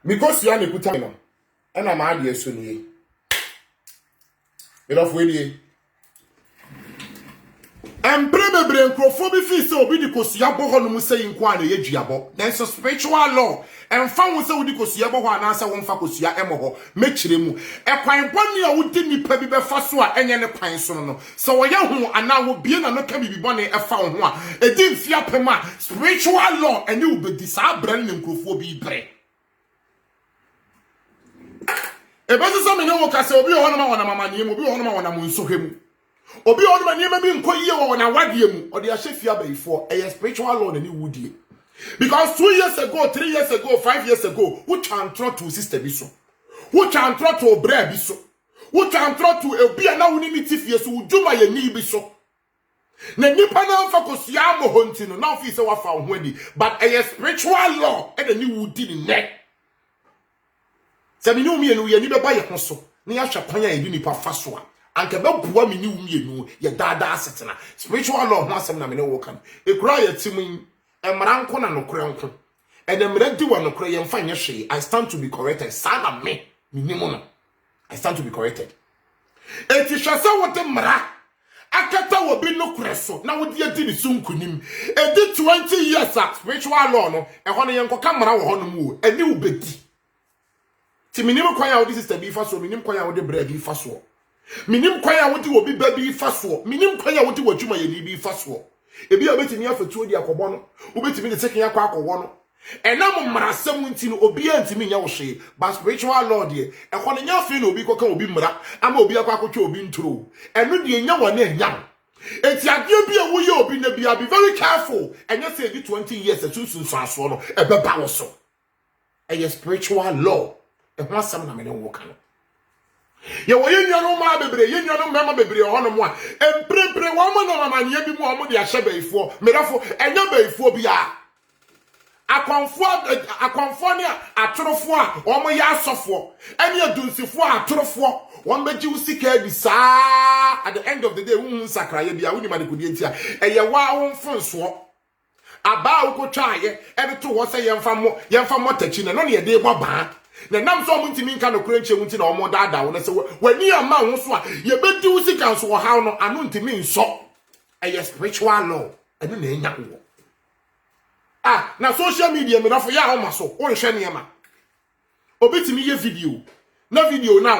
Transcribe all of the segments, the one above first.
Because you are a good time, and I'm out here soon. It off with you. And probably Crophobi fee so be the Kosiabo Honum saying Kwana Yajiabo. There's a spiritual law, and found with so the Kosiabo and answer one Facosia Emoho, Mechrimu. A pine bonny I would didn't pebby Fasua and any pine sono. So a young and now will be an can be bonny a found one. A deep fiapema, spiritual law, and you will be disab Brandon Crophobi break. A better some no can say, be on my mamma, you will be on my one so him. Obi on my name being quite year on a wadium or the Ashefia before a spiritual law and you would. Because 2 years ago, 3 years ago, 5 years ago, which can throw to Sister Biso, which can throw to a Brea Biso, which can throw to a beer now limited years who do my knee Biso. Nanipana focus Yamo hunting, now fees our found wendy, but a spiritual law and a new wood in neck. Saminu me and we are never buy a console, near Chapanya and Unipa Fasua. And can no poor me new ye dada setna. Spiritual law, not some namino wokan. A cry at Timin, and Marancon no crown. And then let do one no cray and find your shay. I stand to be corrected. Son of me, minimum. I stand to be corrected. It is just what the Mara. Akata will be no cresso. Now what you did soon kunim. A did 20 years at spiritual law, no, and one young camera on moo, a new betty. Timinimo choir, this is the beef so minim choir with the bread beef so. Minim choir what you will be baby fast war. Minim choir what you will do my be fast war. If you are waiting here for 2 years, Cobono, who wait to be the second year quack or one. And now, Marasam went in obedient to me, Yashi, but spiritual lord, and when your friend will be cocoa be mura, and will be a quacko being true. And with the young one young. It's a good be a way you be very careful. And you say 20 years as soon as I swallow a baba so. A spiritual law. And once some of them walk on. You were in your own baby, you know, mamma baby, or one one, and pre woman on my year before Modi Ashabe for, Mirafo, and your bay for Bia. A conformia, a trofoa, or my yasofo, and your dulce for a trofoa, one bet you seek a bisa at the end of the day, woman sacra, be a woman could enter, and your wow phone swap. A bow could try, and 2 was a young famo touching, and only a day baba. Na nam so munti min ka no krenche munti na omo dada wo na se when ni ama ho so a ye bedi usika so wo haw no anu ntimi nso a spiritual law anu na enya wo na social media me na fo ya ho maso wo hwe ne ma obetimi ye video na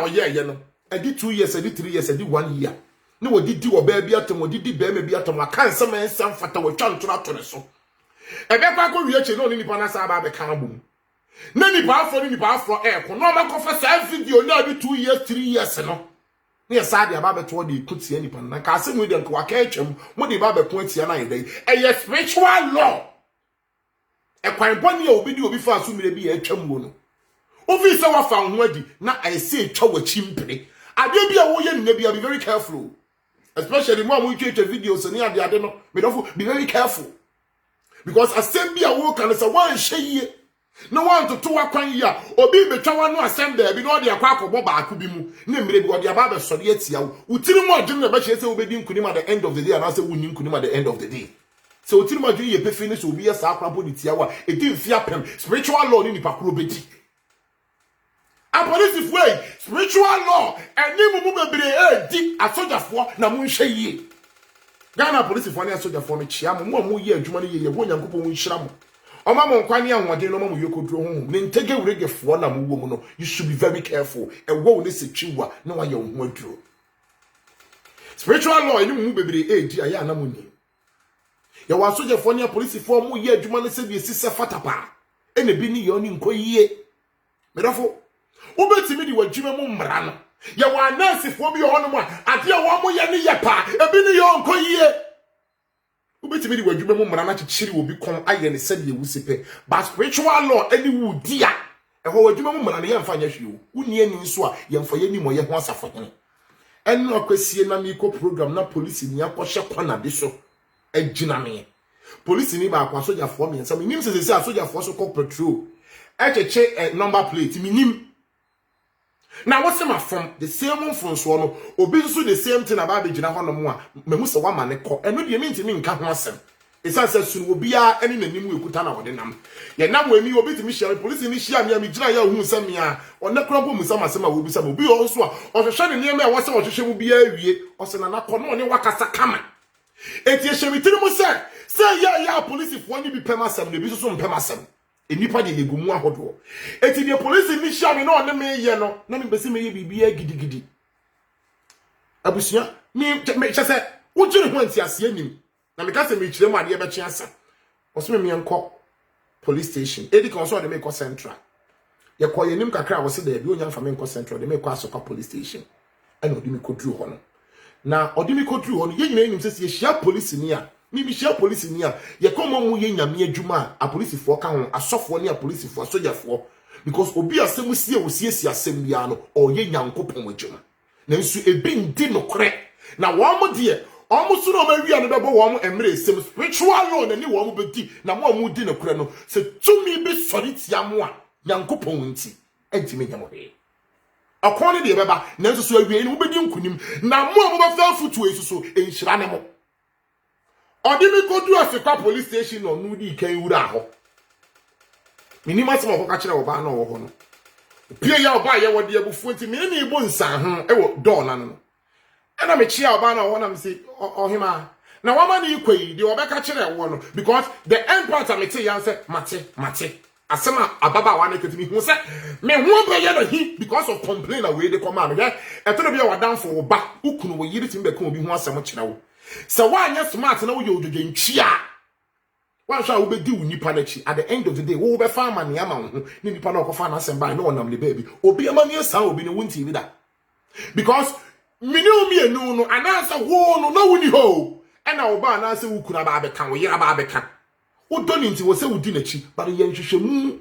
wo ye no edi 2 years edi 3 years edi 1 year ne wo didi wo ba bi atom wo didi ba ma bi atom aka nsem ensem fata wo twa ntoro atore so ebe kwa ko wie che no ni nipa na sa ba be kan bom. Nani powerful ni powerful no ma confess video na be 2 years 3 years no na saadi aba to de kutie nipa na ka se mu de nko aka atwam mo de ba be ko atia na yedai e spiritual law e kwan boni ya obi di obi fa so mire bi ya atwam wo no ofi se wa fa ho adi na I say twa wachi mpere ade bi a wo ye nna bi be very careful, especially mo amu twa videos ni ade no me do be very careful, because asem bi a wo kan say wan hye no want to akwan yi a obi betwa wa no asem da bi no de akwa akobo ba aku bi mu na mire bi o de aba be sori atia wo utiri mu adwene na be hye se wo bedi nkunim at the end of the day and say wo nyi nkunim at the end of the day. So utiri mu adwene ye pe finish obi ya sa akwa bodi tia wa e di mfia pem spiritual law ni nipa kro bedi a police way spiritual law eni mu bebre di asojafo na mu nhwe yi Ghana police fo na asojafo no chia mo ye adwuma no ye ho nyankopɔ wo nhira mo. Oma mo nkwane anwode no mo yekoduro ho ne ntege wuregefo na mo wo mu no, you should be very careful e wo ne setwiwa na wa ye ho aduro. Spiritual law eni mu bebre di aya na mo ni ye wa sojafo ne police fo mo ye adwuma no se bi esise fatapa ene bi ni ye oni nkoyie medafo obetimi di wadwuma mu mmra no ye wa nurse fo bi ho no mo ade a wo mo ye ne ye pa ebi ni ye nkoyie ubetimi di wadwuma mu mmara na chichiri obi kon aye ne sade ye wusipe but spiritual law any wudia ho wadwuma mu mmara ne ye mfa nya hwe wuni ani nso a ye mfa ye ni mo ye ho asafo hene eno akwasie na mi ko program na police ni akɔhye kwana bi so agina me police ni ba akwa soja fo me nsa me nim se soja fo so call patrol echeche number plate me nim na what's my from the same one from so no obi so the same thing about be gina ho no mo a mehu se wa ma ne kɔ eno de me ntimi nka ho asem esa se sunu obia ene nanim ekuta na wode nam ye nam wemi obi timi hia police ni hia me gina ya ohun sam ya ona kura bo musam asem a obi sam obi o so a ohwehwe ne niam a wose ohwehwe mu bia awie ose na nakono ne wakasa kama eti ehwemitiri mu se ya police fo ni bi pema sam ne bi so mpema sam enipa de yegumu ahodo eti de police ni hia me na one me ye no na me besi me ye bibia gidigidi abusia me chese wojire ho antiase anim na me ka se me kire mu ade be kye asa osome me enko police station edi kan so de me ko central ye ko ye nim kakra wo se da bi onya fa me enko central de me ko asoka police station ana odi me ko duru ho no na odi me ko duru ho no ye nyina enim se ye hia police ni a mi bi hia police ni a ye ko mo ye nyame adwuma a police fo ka ho asofo ni a police fo soldier fo because obi asem sie wo sie asem bia no o ye nyankopon adwuma na nsu ebi ndi no kore na wo mo de almost no ma wi another bo wo emre sem spiritual law na ni wo mo bedi na mo mo di na kure no se tumi be sori tia mo a nyankopon nti enti nyamo he akon de beba na nso so awie ni wo bedi nkunim na mo mo ba fa futu esuso enhira ne mo odi mi kodu asekwa police station no nu di kan wura ho minima se mo ko ka kire wo ba na wo ho no pie ya oba ye wo de abufu nti me ni ibo nsan ho e wo door na no ana me chia oba na wo na me say ohima na wama ni ikwe de obeka kire wo no because the end part am say yan say mate asema ababa wa na ketimi hu say me hu be ye no hi because of complain away de come am ye eto be wa down for wo ba ukunu wo yiri tim be kan obi hu asem kire wo se wa anya smart na wo ye odwodwe ntwia wa sha wo be di unipa na chi at the end of the day wo be fa ma ne ama wo ni nipa na okofa na asem ba na wonam le baby obi ama ne san obi ne wunti bi da because miniumi enu no anansa wo no na wuni ho ena oba anansa wukuna ba abeka wo yira ba abeka wo doni nti wo se wudi na chi bare ye nhwehwemu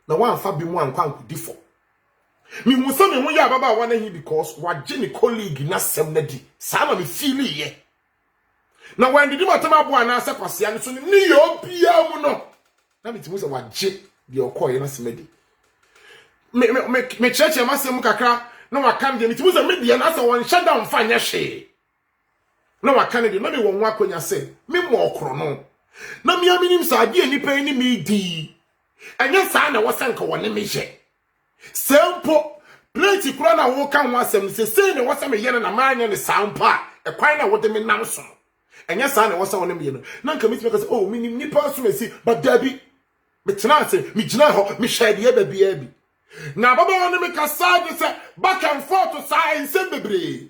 na wan fa bi mu ankwa ankudifo mi hu se me hu ya baba wa na hi because wa je ni colleague na sem na di sa ma me feel ye na wan didi matama bo anansa kwase an so ni yo bia mu no na me ti mu se wa je bi okoye na sem di me cheche ma sem kakra na wakam de nti muza media na asa won shada mfa nya hwe na wakane de na me won akonya se me mo okro no na me aminim sa ade anipa ni me di anya sa na wosanka won me hye sempo plate kura na wo kan ho asem se ne wosam ye na maanya ne sampa e kwan na wode me nam so anya sa na wosam won me ye no na nka mitime ka se oh minim nipa so mesi but dabi me tena se me gina ho me hye de ba bia bi na baba won me kasa de se back and forth science bebre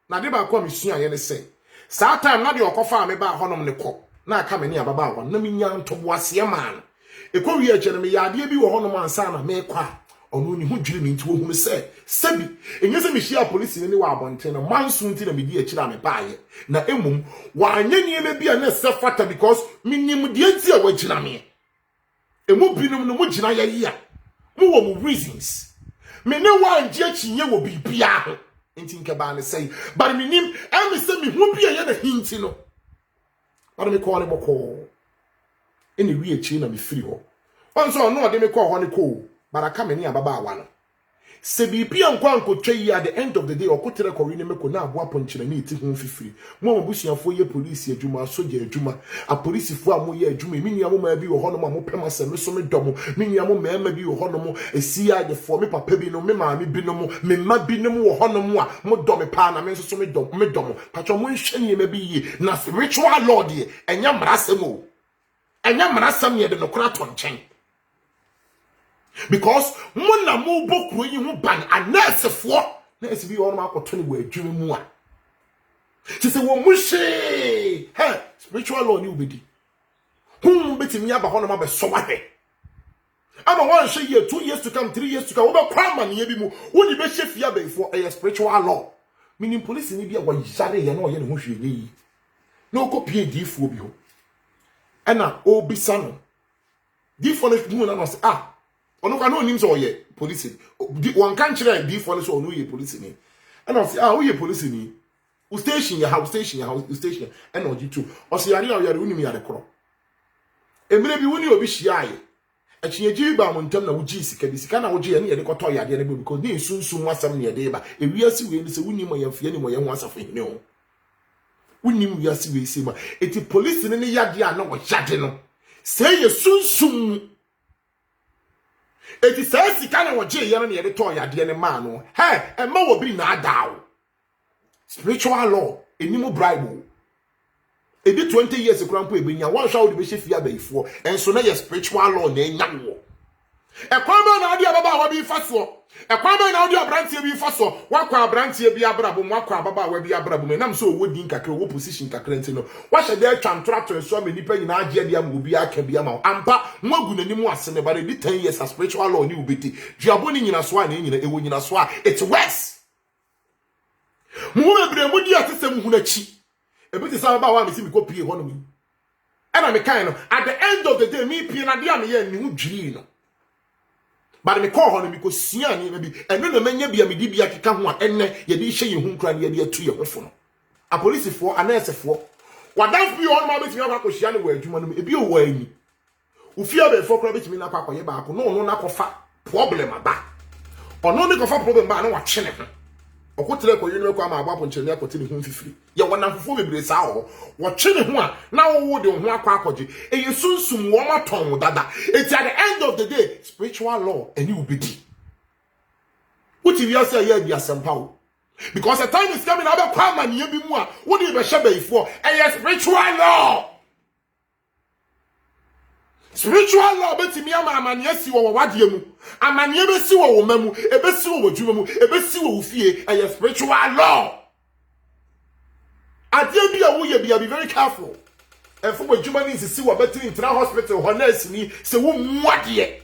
na de ba ko me sua ye ne se saa time na de okofa me ba honom ne ko na aka me ne baba won na me nya ntobo ase man e ko wi agye ne me ya de bi wo honom ansa na me kwa onu ni hu dwiri me nti wo hu se sebi enye se me hia police ni wa abonten na manso nti na me di akira me baaye na emum wa anya ni me bia na se fata because me nim de nti a wa gina me emu binum no mu gina ya yi a mu wo mu reasons me ne wa anje chinye wo bibia ho nti nke ba ne sei but me nim am se me hu bia ye na hinti no what me call boko eni wi echi na me free ho onso no de me call ho ne ko baraka me ne ababa awa no se bibia nkwa nkotwa yi at the end of the day okotere kori ne meko na aboa ponchire ne iti hu fifiri mo busuafo ye police adwuma soja adwuma a police fo a mo ye adwuma mi nua mo ma bi wo hono mo pema se me so me domo mi nua mo ma bi wo hono mo esia de fo me papa bi no me ma mi bi no mo me ma bi no mo wo hono mo a mo do me pa na me so me domo patro mo nhwe nie ma bi yi na spiritual lord ye enya mrasem o enya mrasem ye de no kora to nchen because mona mo bokuro yi hu ban anasefo na esibi won ma akoto ne wo adwuma mu a se wo muhye he spiritual law ni ubedi hum betimi aba hono ma be so wahwe ama won hye ye 2 years to come 3 years to come wo be kwa man ye bi mu wo ni be hye fia be for a spiritual law meaning police ni bia wa yare ye na o ye ne ho hwe yi na okopie difuo bi ho ana obisa no difuo no mu na no se ono kwa no nim so oye police won kan kire di for so ono ye police ni and o say o ye police ni u station ya house station and o gitu o say yare unim yare kro emre bi woni obi hia aye achiyeji ba mo ntam na wuji sika bi sika na wuji ye ne ye de koto yade ne bi because ni sunsun wasam ne ye de ba ewiase we ni se woni mo ye fie ni mo ye ho asafo hine o Unim wiase we say ma. Eti police ne yade a na wo yade no. Say ye sunsum. Eti say sika na wo je ye no na ye de to yade ne ma no. Hey, e ma wo bi na adaw. Spiritual law, enimu bribe. Ebi 20 years ekrampo ebenya, wan hwa wo de be hye abayifo. Enso na ye spiritual law na enya wo. Ekwaba na ade ababa wa bi faso. Ekwaba na ade abrantie bi faso. Wakwa abrantie bi abrabo, wakwa ababa wa bi abrabo. Nam so wo din kakra, wo position kakra ntino. Wa hye de twantratro so me nipa nyina age de am obi aka bi ama. Ampa nwagu nanim ase ne bare di 10 years as spiritual law ni ubeti. Duabo ni nyina so a na nyina ewo nyina so a it's worse. Mu bebre mu di atesem hu na chi. Ebiti sa ba wa me si me ko pie ho no mi. E na me kan no at the end of the day me pie na dia me ye ni hu dwiri no. But me call on me ko sia ni bi eno na manya bia me di bia keka ho a enne ye di hye ye hu nkra ne ye di atu ye ho fo no. A police for anesefo wadan bi on ma betimi akwa hia ne wa adwuma no ebi o wa ani. Ufia be for kra betimi na akwa ye ba ko no na kofa problem aba. Ono ne kofa problem ba na wa twene ho. Okotere ko yenu kwa ma abapo nchene akote ne ho fifiri ye wona fofo bebre sa ho wo twe ne ho a na wo de ho akwa akoje eye sunsum wo maton dada at the end of the day spiritual law and you be di what if you say ye asempa wo because the time is coming about kwa man ye bi mu a wo de be hye bayifo eye spiritual law. Spiritual law betimi ama amane asi wo wade mu amane be si wo mamu ebe si wo dwuma mu ebe si wo fie aye spiritual law ade bi a wo ye bia be very careful efo bo dwuma ni si wo betimi intra hospital honest ni se wo muade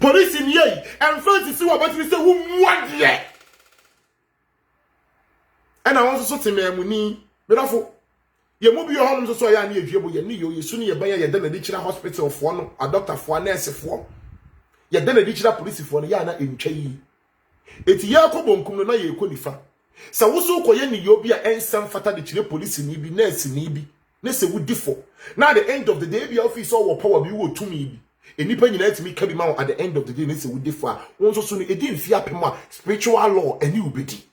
police ni yi enfront si wo betimi se wo muade ena won so tememu ni bedafo ye mu bi honum so ya na edwebo ye ni yo yesu ni ye ban ye da na dikira hospital fo no a doctor fo nurse fo ye da na dikira police fo no ya na entwa yi eti ye akobonkum no na ye ekonifa sa wo so koye ni yo bi a ensam fata dikire police ni bi nurse ni bi na se wo difo na at the end of the day bi office or power bi wo tumi bi enipa nyina etimi ka bi ma at the end of the day na se wo difo a won so no edi mfi apem a spiritual law ani ubedi.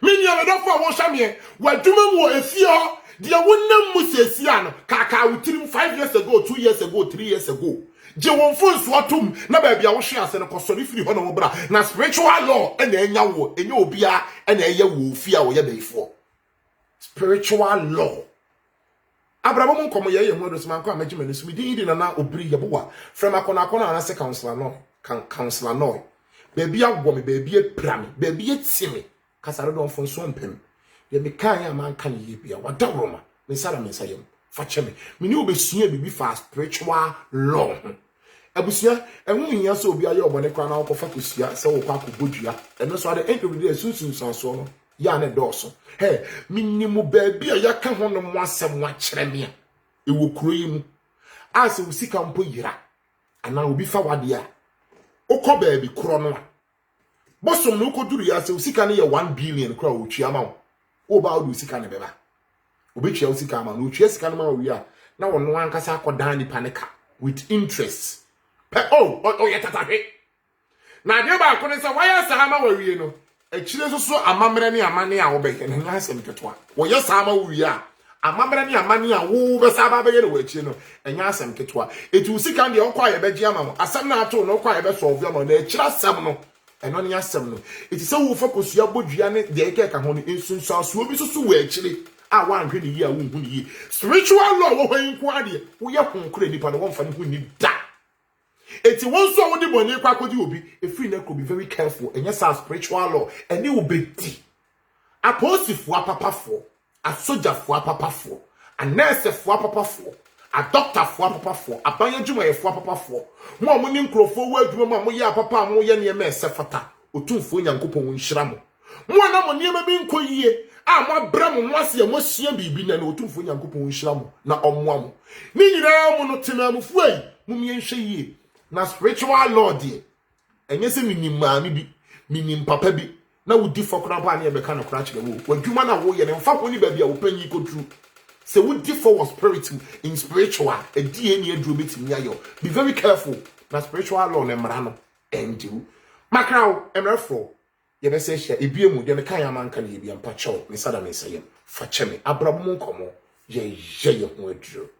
Mini abedafo a won hwame wadwuma mu efio de wonnam mu sesia no kaka wutirim 5 years ago 2 years ago 3 years ago je won fo nso atom na ba bia wo hwe ase no kosori firi ho no bra na spiritual law ena enya wo enya obia ena eye wo fi a wo ye beifo spiritual law abrabo mun komo ye mu do so man ko amagime no so mi din na obiri ye bowa from akona na se counselor no counselor no ba bia wo me ba bia pra me ba bia timi kasaro don fon so mpem ye me kan ya man kan ye bia wada roma me sara me sayem fa cheme me ni obesua bibi fa spiritual law abusua enwu nya so obi aye obone kwa na okofa kosua se wo kwa kobodua eno so ade end of the day sunsun sanso no ya ne doso he minimu baabi a yaka ho no mo asem wa kire me e wo kuro yi mu ase wo sika mpo yira ana obi fa wade a okọ baabi kuro no bosom no koduru ya se usika ne ye 1 billion kra otwia ma wo ba wo usika ne beba obetwia usika ma no otwia sika ne ma wo ya na wono ankasa akodan ni panika with interest oh ye tatahe na de ba ko ne se waya sa ma wo wie no akire so amamre ne amane a wo be ne na asem ketwa wo ye sa ma wo wie a amamre ne amane a wo be sa ba be ye no akire no enya asem ketwa etu usika ne okwa ye be gia ma mo asem na ato no okwa ye be solve ma na akire asem no eno ne asem no eti se wo focus ya bodua ne de eke ka ho no ensunsu aso obi so wo akire a wan hwe ne yi a wo hu ne yi spiritual law wo hwan ku ade wo ye konkure nipa no wonfa ne hu ni da eti won so wo de boni kwa kodi obi efiri na ko be very careful enye sa spiritual law ene wo bedi aposifo apapafo asojafo apapafo a nursefo apapafo a doctorfo apapafo abanye dwumayefo apapafo mo ni nkrofo wo adwuma mo ye apapa mo ye ne me sefata otumfo nyankopon nhira mo na mo niema bi nkoyie a mo abra mo mo ase mo sua bibi na otumfo nyankopon nhira mo na ommoa mo ni nyira mo no tenamufu ai mo mie nhwe yie na spiritual law de enye se minim maami bi minim papa bi na wo di fokra pa na e beka no kra kire wo wadwuma na wo ye ne mfa ko ni ba bia wo panyi kodru se wo di for spirit in spiritual a die ni aduro betimi ayo be very careful na spiritual law na mra no endu makrawo emrefo ye be se hia ebiemu de me kan ya man kan ye bia mpa chew me sada me seyem fa che me abrabum nkomo ye ye ho aduro